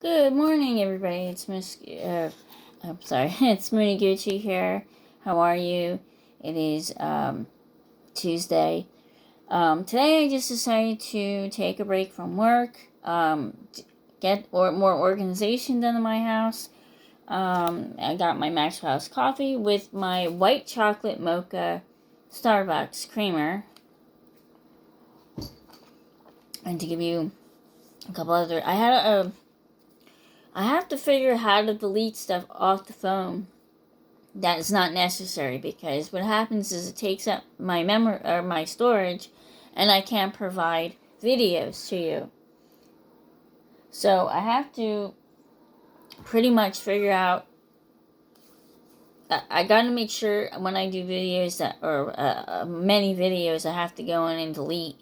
Good morning, everybody. It's I'm sorry, it's Mooney Gucci here. How are you? It is Tuesday. Today I just decided to take a break from work, get more organization done in my house. I got my Maxwell House coffee with my white chocolate mocha Starbucks creamer. And to give you a couple other, I have to figure out how to delete stuff off the phone that is not necessary, because what happens is it takes up my memory or my storage, and I can't provide videos to you. So I have to pretty much figure out. I got to make sure when I do videos many videos, I have to go in and delete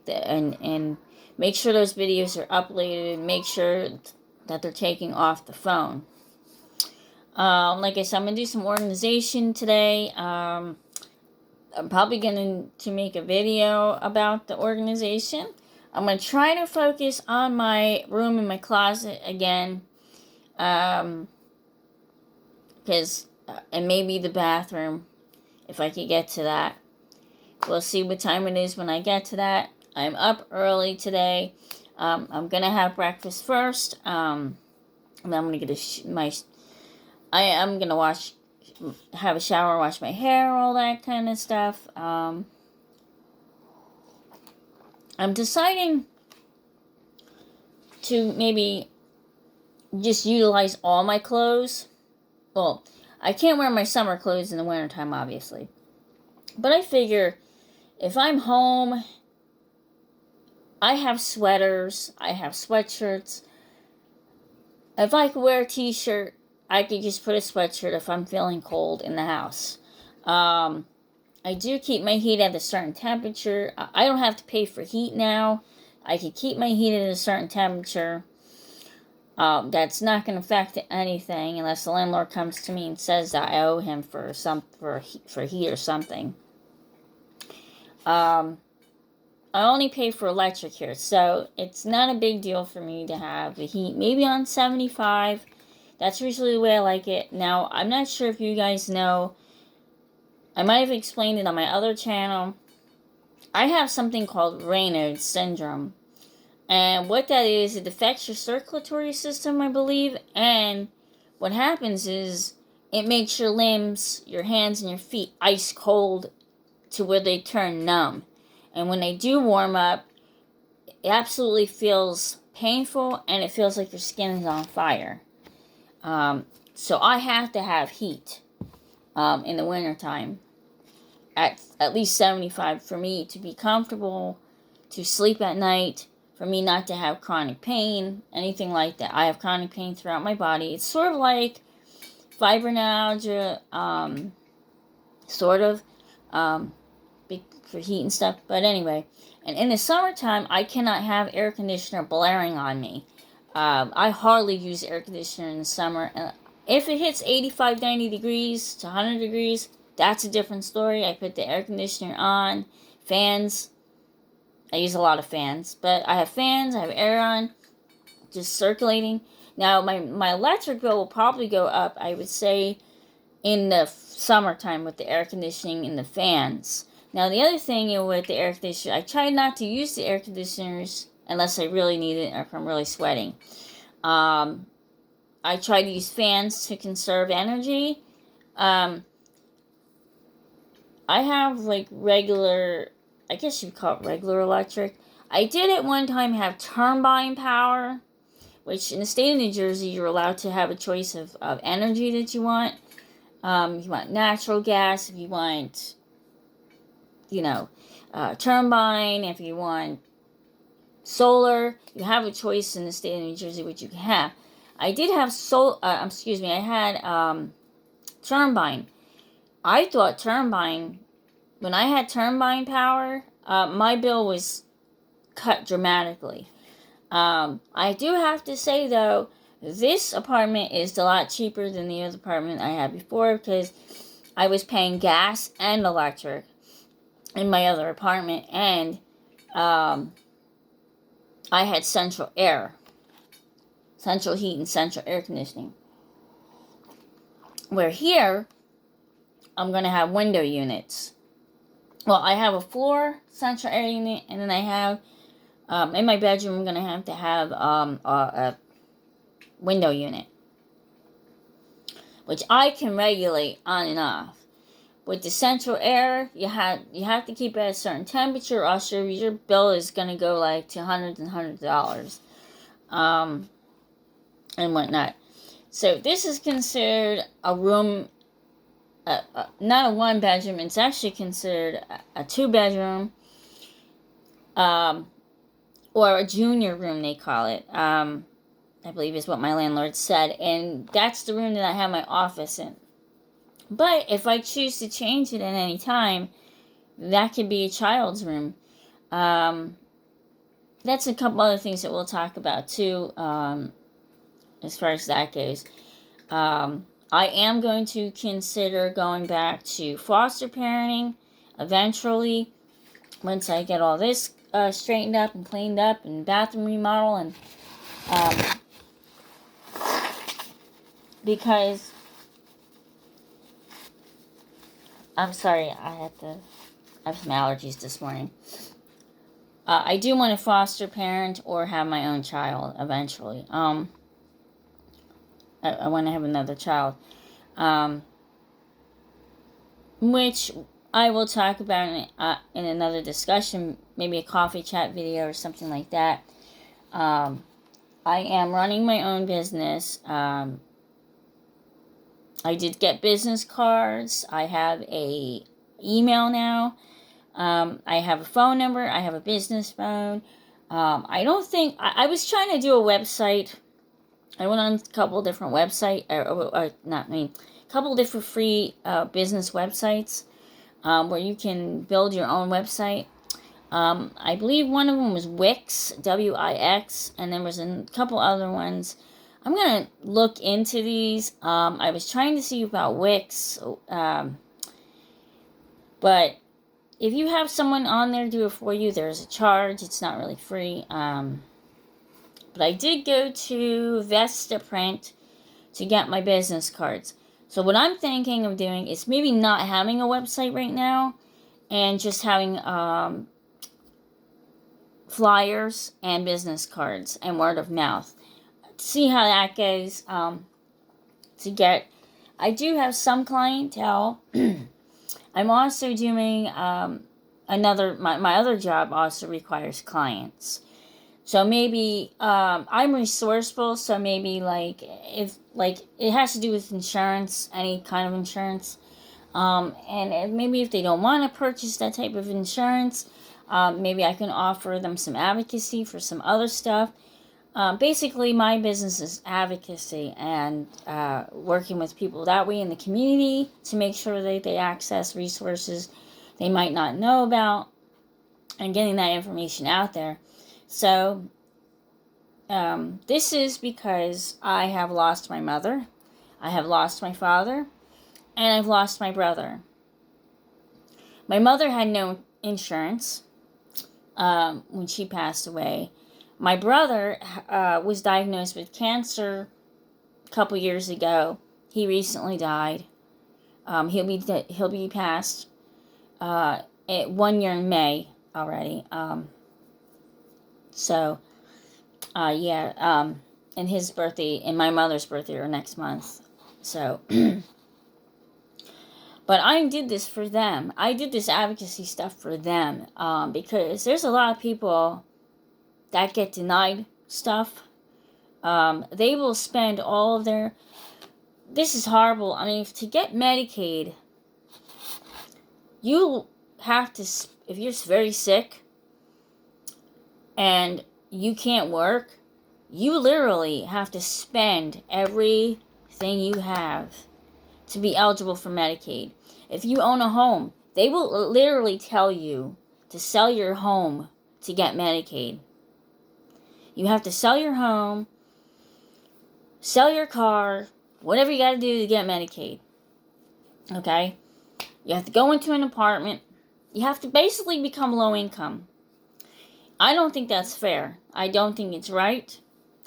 and make sure those videos are uploaded and make sure that they're taking off the phone. Like I said, I'm going to do some organization today. I'm probably going to make a video about the organization. I'm going to try to focus on my room and my closet again. And maybe the bathroom, if I could get to that. We'll see what time it is when I get to that. I'm up early today. I'm going to have breakfast first. And I'm going to get I'm going to have a shower, wash my hair, all that kind of stuff. I'm deciding to maybe just utilize all my clothes. Well, I can't wear my summer clothes in the wintertime, obviously. But I figure if I'm home, I have sweaters, I have sweatshirts. If I could wear a t-shirt, I could just put a sweatshirt if I'm feeling cold in the house. I do keep my heat at a certain temperature. I don't have to pay for heat now. I could keep my heat at a certain temperature. That's not going to affect anything unless the landlord comes to me and says that I owe him for heat or something. I only pay for electric here, so it's not a big deal for me to have the heat maybe on 75. That's usually the way I like it. Now, I'm not sure if you guys know, I might have explained it on my other channel. I have something called Raynaud's syndrome. And what that is, it affects your circulatory system, I believe. And what happens is it makes your limbs, your hands and your feet ice cold to where they turn numb. And when they do warm up, it absolutely feels painful and it feels like your skin is on fire. So I have to have heat in the wintertime at least 75 for me to be comfortable, to sleep at night, for me not to have chronic pain, anything like that. I have chronic pain throughout my body. It's sort of like fibromyalgia, for heat and stuff. But anyway, and in the summertime, I cannot have air conditioner blaring on me. I hardly use air conditioner in the summer. If it hits 85, 90 degrees to 100 degrees, that's a different story. I put the air conditioner on. Fans. I use a lot of fans. But I have fans. I have air on. Just circulating. Now, my electric bill will probably go up, I would say, in the summertime with the air conditioning and the fans. Now, the other thing with the air conditioner, I try not to use the air conditioners unless I really need it or if I'm really sweating. I try to use fans to conserve energy. I have regular, I guess you'd call it regular electric. I did at one time have turbine power, which in the state of New Jersey, you're allowed to have a choice of energy that you want. If you want natural gas, if you want, turbine, if you want solar, you have a choice in the state of New Jersey what you can have. I did have I had turbine. I thought turbine, when I had turbine power, my bill was cut dramatically. I do have to say though, this apartment is a lot cheaper than the other apartment I had before because I was paying gas and electric in my other apartment, and I had central air. central heat and central air conditioning. Where here, I'm going to have window units. Well, I have a floor central air unit, and then I have, in my bedroom, I'm going to have a window unit, which I can regulate on and off. With the central air, you have to keep it at a certain temperature, or else your bill is going to go like to hundreds and hundreds of dollars, and whatnot. So this is considered a room, not a one bedroom. It's actually considered a 2-bedroom, or a junior room, they call it. I believe is what my landlord said, and that's the room that I have my office in. But if I choose to change it at any time, that could be a child's room. That's a couple other things that we'll talk about too, as far as that goes. I am going to consider going back to foster parenting eventually, once I get all this straightened up and cleaned up, and bathroom remodel, and because I'm sorry, I have some allergies this morning. I do want to foster parent or have my own child eventually. I want to have another child, which I will talk about in another discussion, maybe a coffee chat video or something like that. I am running my own business. I did get business cards. I have a email now. I have a phone number. I have a business phone. I don't think... I was trying to do a website. I went on a couple different websites. A couple different free business websites where you can build your own website. I believe one of them was Wix, W-I-X, and there was a couple other ones. I'm going to look into these. I was trying to see about Wix, but if you have someone on there do it for you, there's a charge. It's not really free. But I did go to Vistaprint to get my business cards. So what I'm thinking of doing is maybe not having a website right now, and just having flyers and business cards and word of mouth. See how that goes. I do have some clientele. I'm also doing my other job also requires clients. So maybe I'm resourceful. So maybe if it has to do with insurance, any kind of insurance, and maybe if they don't want to purchase that type of insurance, maybe I can offer them some advocacy for some other stuff. Basically, my business is advocacy and working with people that way in the community to make sure that they access resources they might not know about, and getting that information out there. So, this is because I have lost my mother, I have lost my father, and I've lost my brother. My mother had no insurance when she passed away. My brother was diagnosed with cancer a couple years ago. He recently died. He'll be passed 1 year in May already. And his birthday and my mother's birthday are next month. So, but I did this for them. I did this advocacy stuff for them because there's a lot of people that get denied stuff. They will spend all of their... This is horrible. I mean, to get Medicaid, you have to... If you're very sick and you can't work, you literally have to spend everything you have to be eligible for Medicaid. If you own a home, they will literally tell you to sell your home to get Medicaid. You have to sell your home, sell your car, whatever you got to do to get Medicaid. Okay? You have to go into an apartment. You have to basically become low income. I don't think that's fair. I don't think it's right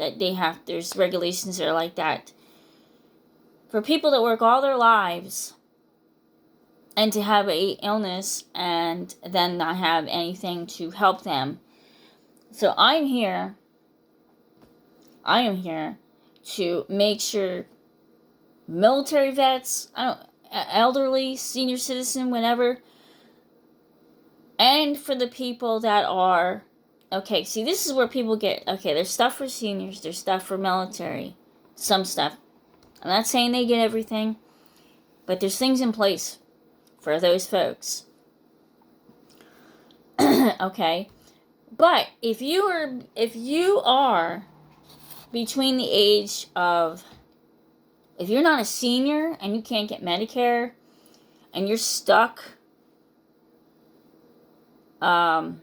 that they have, there's regulations that are like that. For people that work all their lives and to have a illness and then not have anything to help them. So I am here to make sure military vets, elderly, senior citizen, whatever, and for the people that are, okay, see, this is where people get, okay, there's stuff for seniors, there's stuff for military, some stuff. I'm not saying they get everything, but there's things in place for those folks. Okay, but if you are between the age of, if you're not a senior and you can't get Medicare and you're stuck, I'm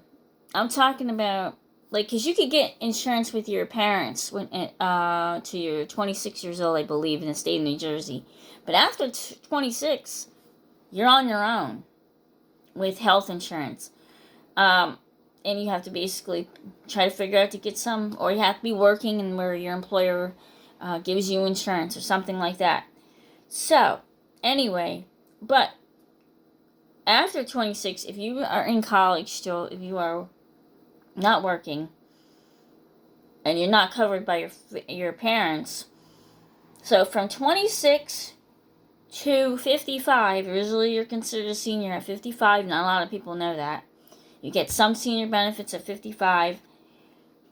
talking about, like, because you could get insurance with your parents when to you're 26 years old, I believe, in the state of New Jersey. But after 26, you're on your own with health insurance. And you have to basically try to figure out to get some, or you have to be working and where your employer gives you insurance or something like that. So, anyway, but after 26, if you are in college still, if you are not working, and you're not covered by your parents, so from 26 to 55, usually you're considered a senior at 55. Not a lot of people know that. You get some senior benefits at 55,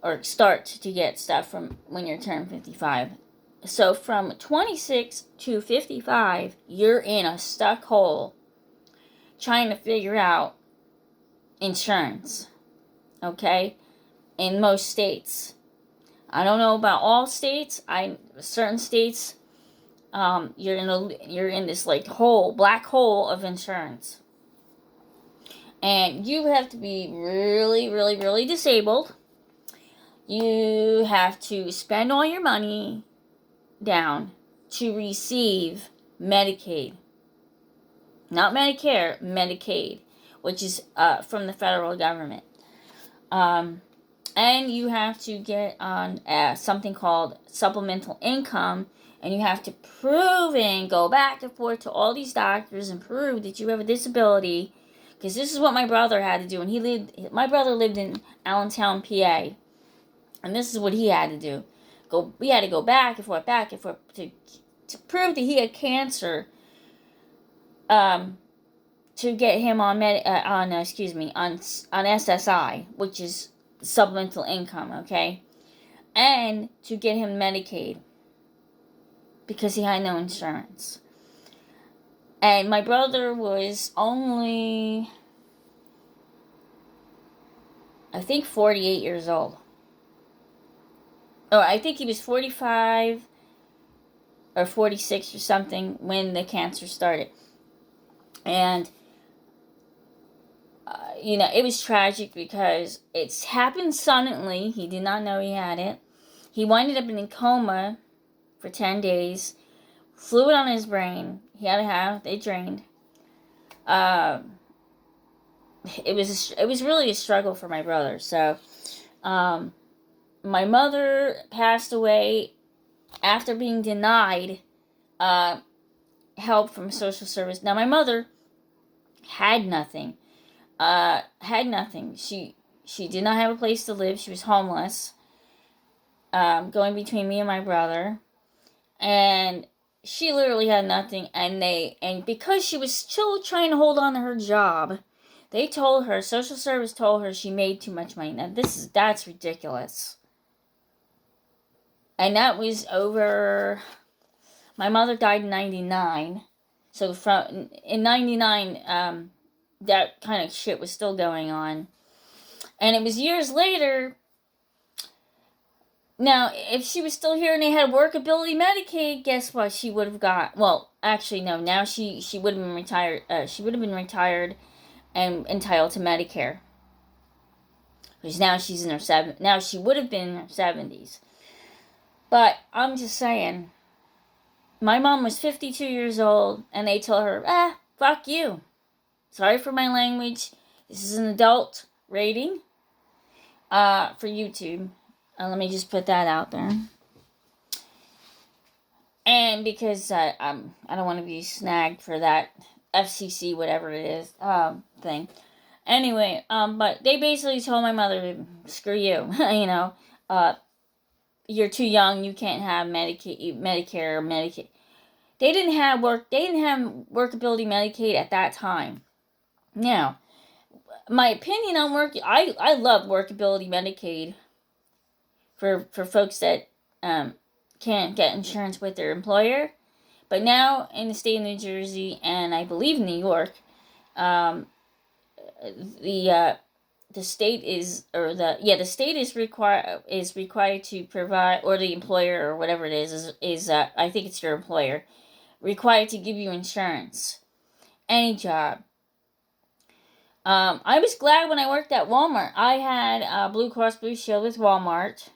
or start to get stuff from when you turn 55. So from 26 to 55, you're in a stuck hole trying to figure out insurance, okay, in most states. I don't know about all states. Certain states, you're in this like black hole of insurance. And you have to be really, really, really disabled. You have to spend all your money down to receive Medicaid. Not Medicare, Medicaid, which is from the federal government. And you have to get on something called supplemental income, and you have to prove and go back and forth to all these doctors and prove that you have a disability. Because this is what my brother had to do, and my brother lived in Allentown, PA, and this is what he had to do. We had to go back and forth to prove that he had cancer. To get him on SSI, which is supplemental income, okay, and to get him Medicaid because he had no insurance. And my brother was only, I think, 48 years old. Oh, I think he was 45 or 46 or something when the cancer started. And, it was tragic because it's happened suddenly. He did not know he had it. He winded up in a coma for 10 days. Fluid on his brain. He had to have it drained. It was really a struggle for my brother. So, my mother passed away after being denied help from social service. Now, my mother had nothing. She did not have a place to live. She was homeless. Going between me and my brother. And she literally had nothing. And because she was still trying to hold on to her job, they told her, social service told her she made too much money. Now, that's ridiculous. And that was over, my mother died in 99. So in 99, that kind of shit was still going on. And it was years later. Now, if she was still here and they had workability Medicaid, guess what? She would have got, well, actually, no, now she would have been retired. She would have been retired and entitled to Medicare. Because now she's in her now she would have been in her 70s. But I'm just saying, my mom was 52 years old, and they told her, fuck you. Sorry for my language. This is an adult rating for YouTube. Let me just put that out there. And because I don't want to be snagged for that FCC, whatever it is, thing. Anyway, but they basically told my mother, screw you, you know, you're too young, you can't have Medicare or Medicaid. They didn't have workability Medicaid at that time. Now, my opinion on I love workability Medicaid for folks that can't get insurance with their employer. But now in the state of New Jersey and I believe New York, the state is required to provide, or the employer or whatever it is I think it's your employer, required to give you insurance. Any job. I was glad when I worked at Walmart. I had Blue Cross Blue Shield with Walmart.